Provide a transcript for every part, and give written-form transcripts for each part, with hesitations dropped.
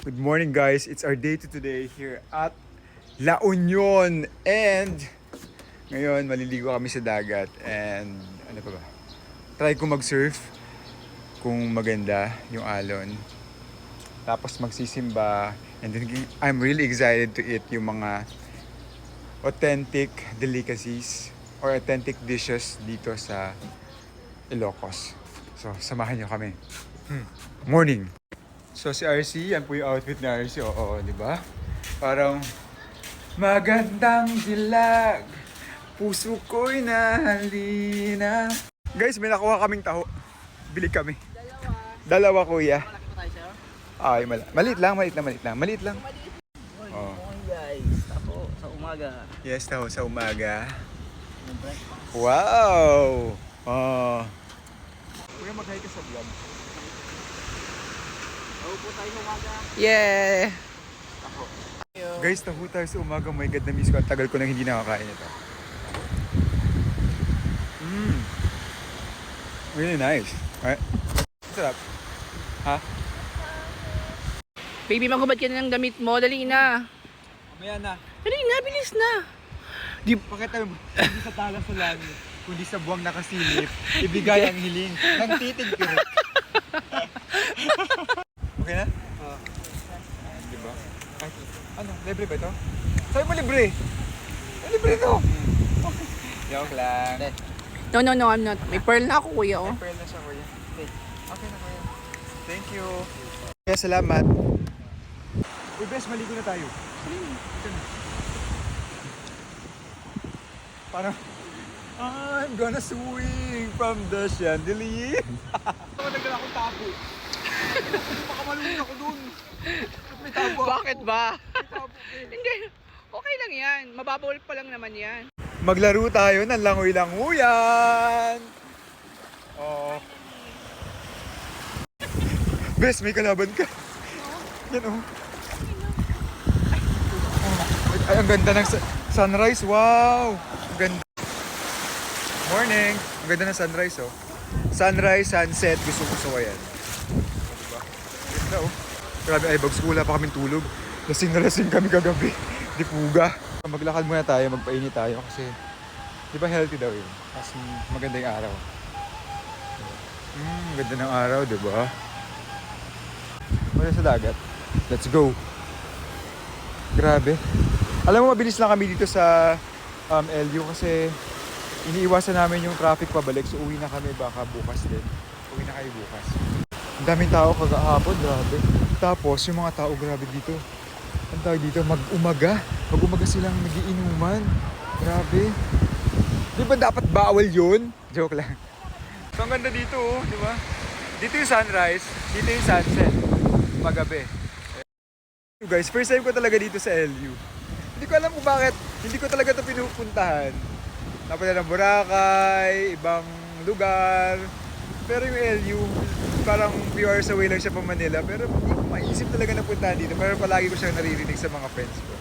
Good morning guys, it's our day to today here at La Union and ngayon maliligo kami sa dagat and ano pa ba? Try ko mag-surf kung maganda yung alon. Tapos magsisimba and then I'm really excited to eat yung mga authentic delicacies or authentic dishes dito sa Ilocos. So samahan niyo kami. Morning! So si RC, yan po yung outfit ni RC, oo, di ba? Parang magandang dilag, puso ko'y nahalina. Guys, may nakuha kaming taho. Bili kami. Dalawa kuya. Malaki pa tayo, sir? Ay, maliit lang. Maliit lang. Oh. Guys, tapo sa umaga. Yes, taho sa umaga. Yung breakfast. Wow! Oh. Kuya, mag-hi ka sa vlog. Tapo po tayo sa umaga. Yeah! Guys, taho tayo sa umaga. My God, na-miss ko. Ang tagal ko nang hindi nakakain ito. Really nice. Alright. Sarap. Ha? Baby, maghubad ka na ng damit mo. Dali na. Mamaya na. Dali na, bilis na. Pakita mo, hindi sa tala sa langit, kundi sa buwang nakasilip, ibigay ang hiling ng titig pirik. Okay na? Oo. Diba? Ano? Libre ba ito? Sabi mo libre! Libre ito! Joke lang. No, I'm not. May pearl na ako, kuya, oh. May pearl na siya, kuya. Okay na, kuya. Thank you. Kaya salamat. Uy, bes, maligo na tayo. Ito na. Parang, I'm gonna swing from the chandelier. Nagdala akong tabo. Baka malunod ako dun. May tabo ako. Bakit ba? May tabo ako. Hindi. Okay lang yan. Mababaw pa lang naman yan. Maglaro tayo ng langoy-languyan. Oo. Bes, may kalaban ka. Yan oh. Ay, ang ganda ng sunrise. Wow! Ang ganda. Morning! Ang ganda ng sunrise oh. Sunrise, sunset. Gusto ko yan. Diba? Ganda oh. Grabe, ay bags ko. Wala pa kaming tulog. Lasing na lasing kami kagabi. Di puga. Maglakad muna tayo, magpainit tayo kasi di ba healthy daw yun? Kasi maganda yung araw. Ganda ng araw, di ba? Wala sa dagat. Let's go! Grabe. Alam mo, mabilis lang kami dito sa LU kasi iniiwasan namin yung traffic pabalik. So uwi na kami baka bukas din. Uwi na kayo bukas. Ang daming tao kagahapon, grabe. Tapos yung mga tao grabe dito. Ang tawag dito, mag-umaga silang nagiinuman. Grabe. Di ba dapat bawal yun? Joke lang. So ang ganda dito oh, di ba? Dito yung sunrise, dito yung sunset. Magabi. Guys, first time ko talaga dito sa LU. Hindi ko alam kung bakit, hindi ko talaga ito pinupuntahan. Napunta ng Boracay, ibang lugar. Pero yung LU, parang few hours away lang siya pa Manila. Pero hindi ko maisip talaga na puntahan dito. Pero palagi ko siyang naririnig sa mga friends ko.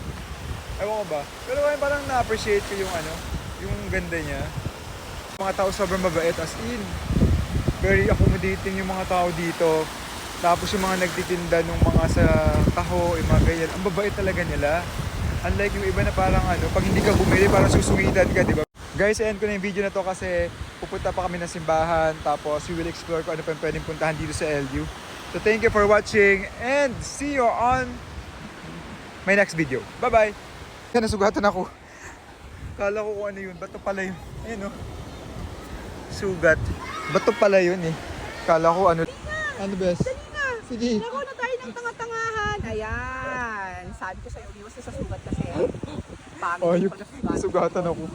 Ewan ko ba? Pero parang na-appreciate ko yung yung ganda niya. Mga tao sobrang mabait as in. Very accommodating yung mga tao dito. Tapos yung mga nagtitinda ng mga sa taho, yung mga ganyan. Ang babait talaga nila. Unlike yung iba na parang pag hindi ka bumili, parang susungitan ka, di ba? Guys, end ko na yung video na to kasi pupunta pa kami ng simbahan. Tapos we will explore kung ano pa yung pwedeng puntahan dito sa LU. So thank you for watching and see you on my next video. Bye-bye! Nasugatan ako. Kala ko kung ano yun. Bato pala yun. Ayun oh. Sugat. Bato pala yun eh. Kala ko ano. Ano bes? Sige. Laro na tayo ng tanga-tangahan. Ayan. Sabi ko sa'yo, iwas na sa sugat kasi. Pangit Oh, yung pagkasugat. sugatan ako.